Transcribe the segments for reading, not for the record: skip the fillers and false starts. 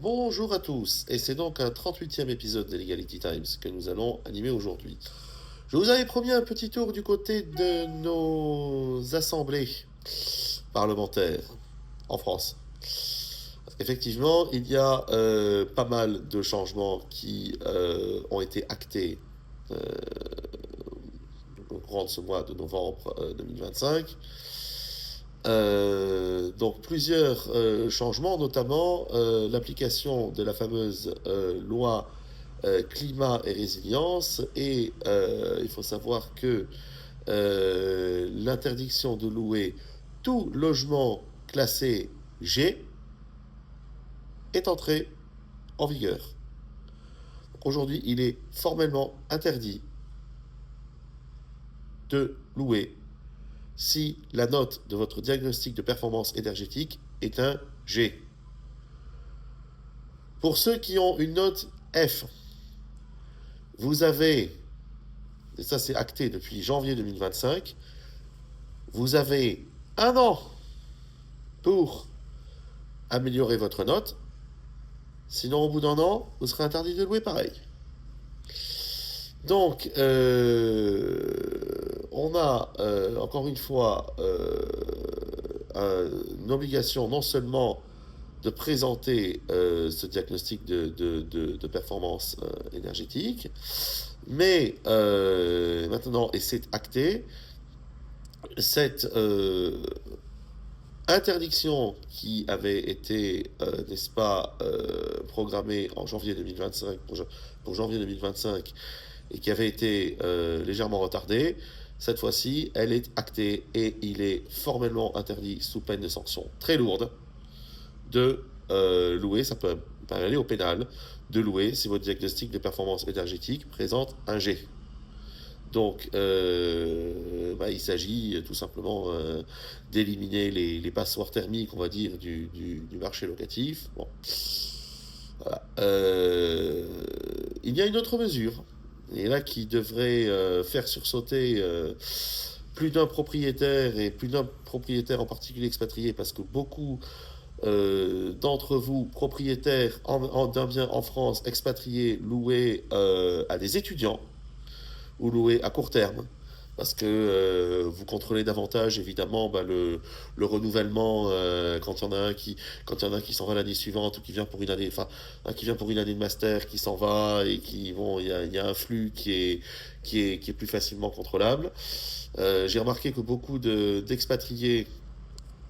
Bonjour à tous, et c'est donc un 38e épisode de Legality Times que nous allons animer aujourd'hui. Je vous avais promis un petit tour du côté de nos assemblées parlementaires en France. Effectivement, il y a pas mal de changements qui ont été actés au courant de ce mois de novembre 2025. Donc plusieurs changements, notamment l'application de la fameuse loi climat et résilience, et il faut savoir que l'interdiction de louer tout logement classé G est entrée en vigueur. Donc aujourd'hui, il est formellement interdit de louer si la note de votre diagnostic de performance énergétique est un G. Pour ceux qui ont une note F, vous avez, et ça c'est acté depuis janvier 2025, vous avez un an pour améliorer votre note. Sinon, au bout d'un an, vous serez interdit de louer pareil. Donc, on a encore une fois une obligation non seulement de présenter ce diagnostic de performance énergétique, mais maintenant, et c'est acté, cette interdiction qui avait été, n'est-ce pas, programmée en janvier 2025, pour janvier 2025, et qui avait été légèrement retardée, cette fois-ci, elle est actée et il est formellement interdit, sous peine de sanctions très lourdes, de louer, ça peut aller au pénal, de louer si votre diagnostic de performance énergétique présente un G. Donc, il s'agit tout simplement d'éliminer les passoires thermiques, on va dire, du marché locatif. Bon. Voilà. Il y a une autre mesure, et là qui devrait faire sursauter plus d'un propriétaire, et plus d'un propriétaire en particulier expatrié, parce que beaucoup d'entre vous, propriétaires d'un bien en France, expatriés, loués à des étudiants, ou louer à court terme, parce que vous contrôlez davantage évidemment le renouvellement quand il y en a un qui s'en va l'année suivante, ou qui vient pour une année, enfin qui vient pour une année de master, qui s'en va, et qui bon, il y a un flux qui est plus facilement contrôlable. J'ai remarqué que beaucoup d'expatriés,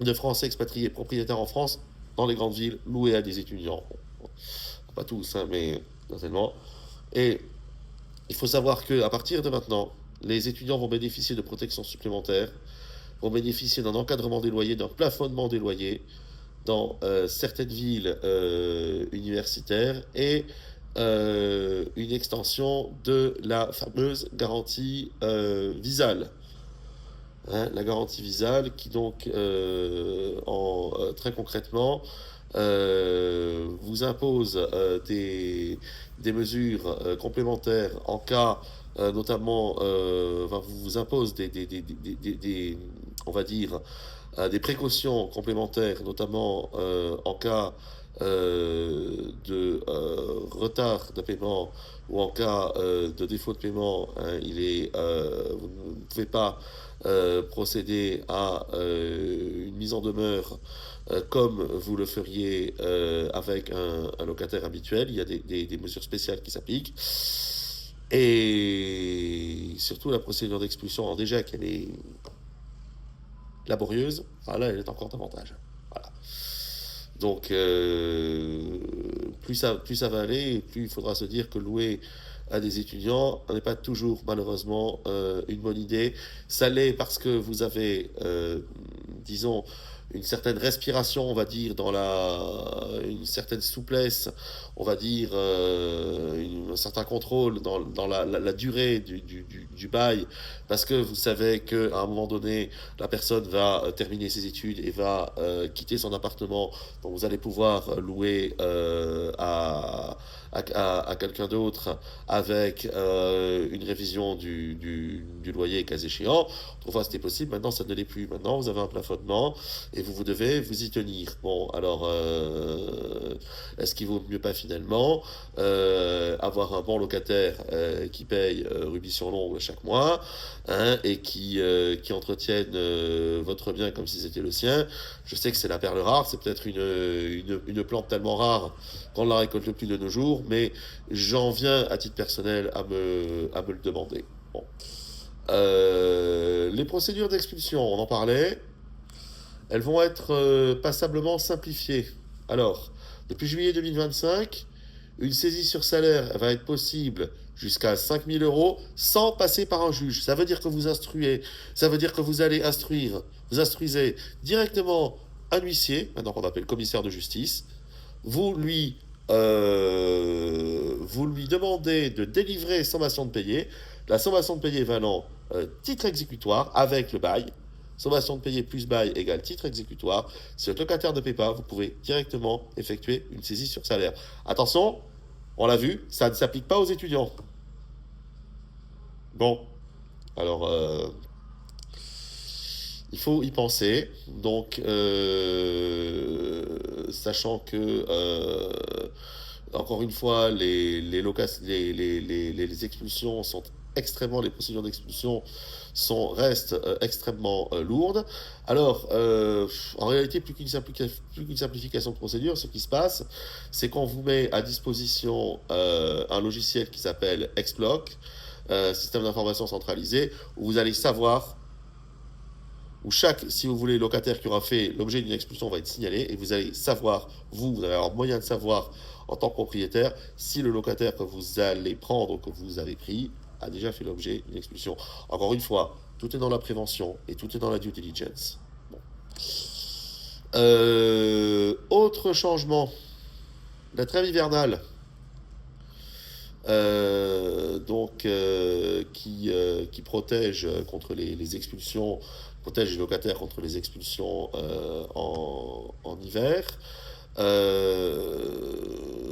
de Français expatriés propriétaires en France, dans les grandes villes, loués à des étudiants. Bon, pas tous, hein, mais certainement. Et il faut savoir qu'à partir de maintenant, les étudiants vont bénéficier de protections supplémentaires, vont bénéficier d'un encadrement des loyers, d'un plafonnement des loyers dans certaines villes universitaires, et une extension de la fameuse garantie visale. Hein, la garantie visale qui donc, très concrètement, vous impose des mesures complémentaires en cas, notamment, vous impose on va dire, des précautions complémentaires, notamment en cas de retard de paiement, ou en cas de défaut de paiement. Hein, vous ne pouvez pas procéder à une mise en demeure comme vous le feriez avec un locataire habituel. Il y a des mesures spéciales qui s'appliquent. Et surtout, la procédure d'expulsion, déjà qu'elle est laborieuse, là, elle est encore davantage. Voilà. Donc, plus ça va aller, plus il faudra se dire que louer à des étudiants n'est pas toujours, malheureusement, une bonne idée. Ça l'est parce que vous avez, disons, une certaine respiration, on va dire, une certaine souplesse, on va dire, un certain contrôle dans la durée du bail, parce que vous savez qu'à un moment donné, la personne va terminer ses études et va quitter son appartement, donc vous allez pouvoir louer à quelqu'un d'autre, avec une révision du loyer cas échéant. Autrefois c'était possible, maintenant ça ne l'est plus. Maintenant vous avez un plafonnement et vous devez vous y tenir. Bon, alors Est-ce qu'il vaut mieux pas finalement avoir un bon locataire qui paye rubis sur l'ongle chaque mois, hein, et qui entretienne votre bien comme si c'était le sien. Je sais que c'est la perle rare, c'est peut-être une plante tellement rare qu'on ne la récolte plus de nos jours, mais j'en viens à titre personnel à me le demander. Bon. Les procédures d'expulsion, on en parlait, elles vont être passablement simplifiées. Alors, depuis juillet 2025, une saisie sur salaire va être possible jusqu'à 5 000 euros sans passer par un juge. Ça veut dire que vous instruez, ça veut dire que vous allez vous instruisez directement un huissier, maintenant qu'on appelle commissaire de justice, vous lui, vous lui demandez de délivrer sommation de payer, la sommation de payer valant titre exécutoire avec le bail, sommation de payer plus bail égale titre exécutoire. Si votre locataire ne paie pas, vous pouvez directement effectuer une saisie sur salaire. Attention, on l'a vu, ça ne s'applique pas aux étudiants. Bon, alors il faut y penser. Donc, sachant que encore une fois, les expulsions sont extrêmement, les procédures d'expulsion restent extrêmement lourdes. Alors, en réalité, plus qu'une simplification de procédure, ce qui se passe, c'est qu'on vous met à disposition un logiciel qui s'appelle Exploc, système d'information centralisé, où vous allez savoir, où chaque, si vous voulez, locataire qui aura fait l'objet d'une expulsion va être signalé, et vous allez savoir, vous allez avoir moyen de savoir en tant que propriétaire si le locataire que vous allez prendre, que vous avez pris, a déjà fait l'objet d'une expulsion. Encore une fois, tout est dans la prévention et tout est dans la due diligence. Bon. Autre changement, la trêve hivernale, qui protège contre les expulsions, protège les locataires contre les expulsions en hiver.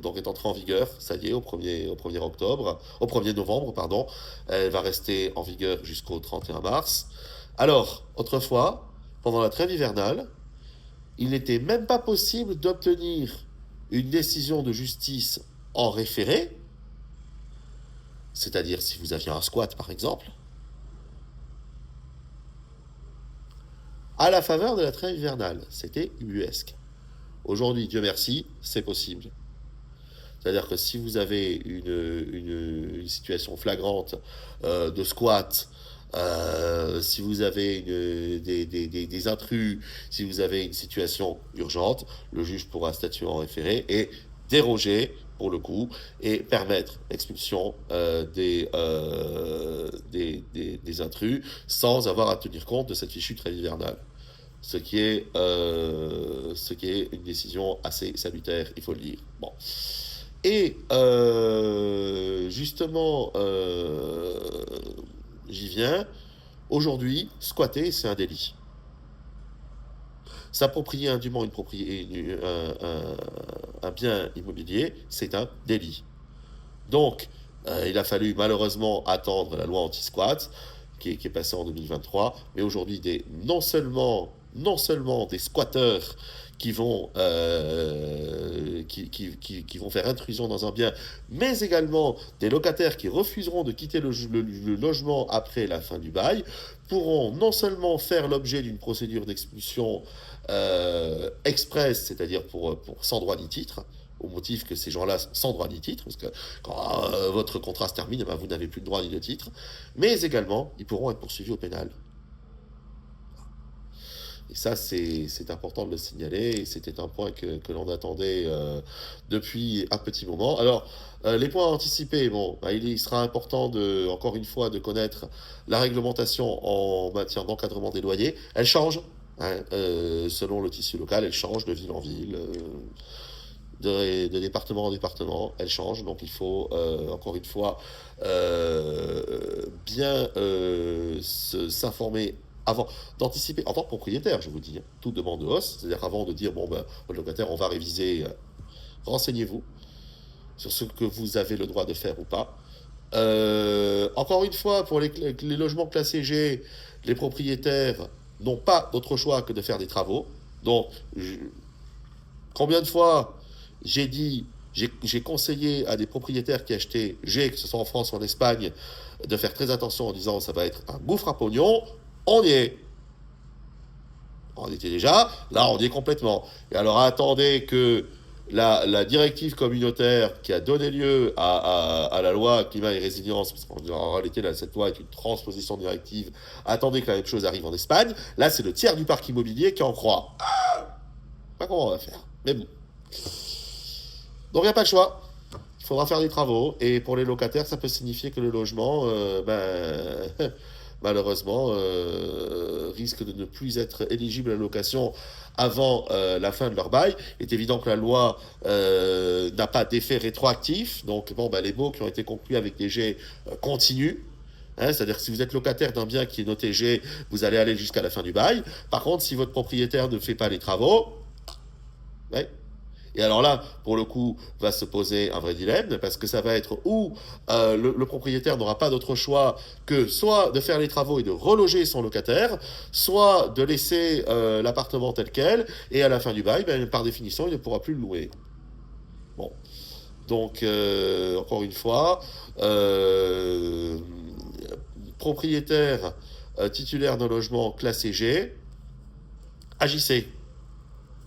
Donc est entrée en vigueur, ça y est, au 1er novembre, pardon. Elle va rester en vigueur jusqu'au 31 mars. Alors, autrefois, pendant la trêve hivernale, il n'était même pas possible d'obtenir une décision de justice en référé, c'est-à-dire si vous aviez un squat par exemple, à la faveur de la trêve hivernale. C'était ubuesque. Aujourd'hui, Dieu merci, c'est possible. C'est-à-dire que si vous avez une situation flagrante de squat, si vous avez des intrus, si vous avez une situation urgente, le juge pourra statuer en référé et déroger, pour le coup, et permettre l'expulsion des intrus sans avoir à tenir compte de cette fichue trêve hivernale. Ce qui est une décision assez salutaire, il faut le dire. Bon. Et justement, j'y viens. Aujourd'hui, squatter, c'est un délit. S'approprier indûment un bien immobilier, c'est un délit. Donc, il a fallu malheureusement attendre la loi anti-squat, qui est passée en 2023, mais aujourd'hui, non seulement des squatteurs qui vont faire intrusion dans un bien, mais également des locataires qui refuseront de quitter le logement après la fin du bail, pourront non seulement faire l'objet d'une procédure d'expulsion express, c'est-à-dire sans droit ni titre, au motif que ces gens-là sont sans droit ni titre, parce que quand votre contrat se termine, vous n'avez plus de droit ni de titre, mais également, ils pourront être poursuivis au pénal. Et ça, c'est important de le signaler, et c'était un point que l'on attendait depuis un petit moment. Alors, les points à anticiper, bon, il sera important, encore une fois, de connaître la réglementation en matière d'encadrement des loyers. Elle change, hein, selon le tissu local, elle change de ville en ville, de département en département, elle change. Donc, il faut, encore une fois, bien s'informer avant d'anticiper, en tant que propriétaire, je vous dis, toute demande de hausse, c'est-à-dire avant de dire, bon, le locataire, on va réviser, renseignez-vous sur ce que vous avez le droit de faire ou pas. Encore une fois, pour les logements classés G, les propriétaires n'ont pas d'autre choix que de faire des travaux. Donc, combien de fois J'ai conseillé à des propriétaires qui achetaient G, que ce soit en France ou en Espagne, de faire très attention en disant ça va être un gouffre à pognon. On y est. On était déjà, là on y est complètement. Et alors attendez que la directive communautaire qui a donné lieu à la loi climat et résilience, parce qu'en réalité là, cette loi est une transposition de directive, attendez que la même chose arrive en Espagne. Là c'est le tiers du parc immobilier qui en croit. Pas comment on va faire. Mais bon. Donc il n'y a pas le choix. Il faudra faire des travaux. Et pour les locataires, ça peut signifier que le logement, malheureusement, risque de ne plus être éligible à la location avant la fin de leur bail. Il est évident que la loi n'a pas d'effet rétroactif. Donc, bon, les baux qui ont été conclus avec des G continuent. Hein, c'est-à-dire que si vous êtes locataire d'un bien qui est noté G, vous allez aller jusqu'à la fin du bail. Par contre, si votre propriétaire ne fait pas les travaux, ouais. Et alors là, pour le coup, va se poser un vrai dilemme, parce que ça va être où le propriétaire n'aura pas d'autre choix que soit de faire les travaux et de reloger son locataire, soit de laisser l'appartement tel quel, et à la fin du bail, par définition, il ne pourra plus le louer. Bon. Donc, encore une fois, propriétaire titulaire d'un logement classé G, agissez.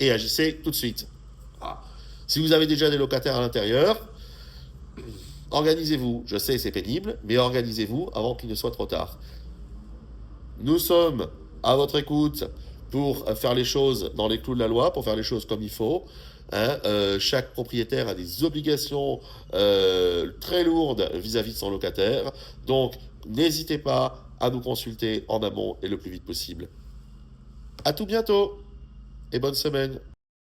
Et agissez tout de suite. Ah. Si vous avez déjà des locataires à l'intérieur, organisez-vous. Je sais, c'est pénible, mais organisez-vous avant qu'il ne soit trop tard. Nous sommes à votre écoute pour faire les choses dans les clous de la loi, pour faire les choses comme il faut. Hein, chaque propriétaire a des obligations très lourdes vis-à-vis de son locataire. Donc, n'hésitez pas à nous consulter en amont et le plus vite possible. À tout bientôt et bonne semaine.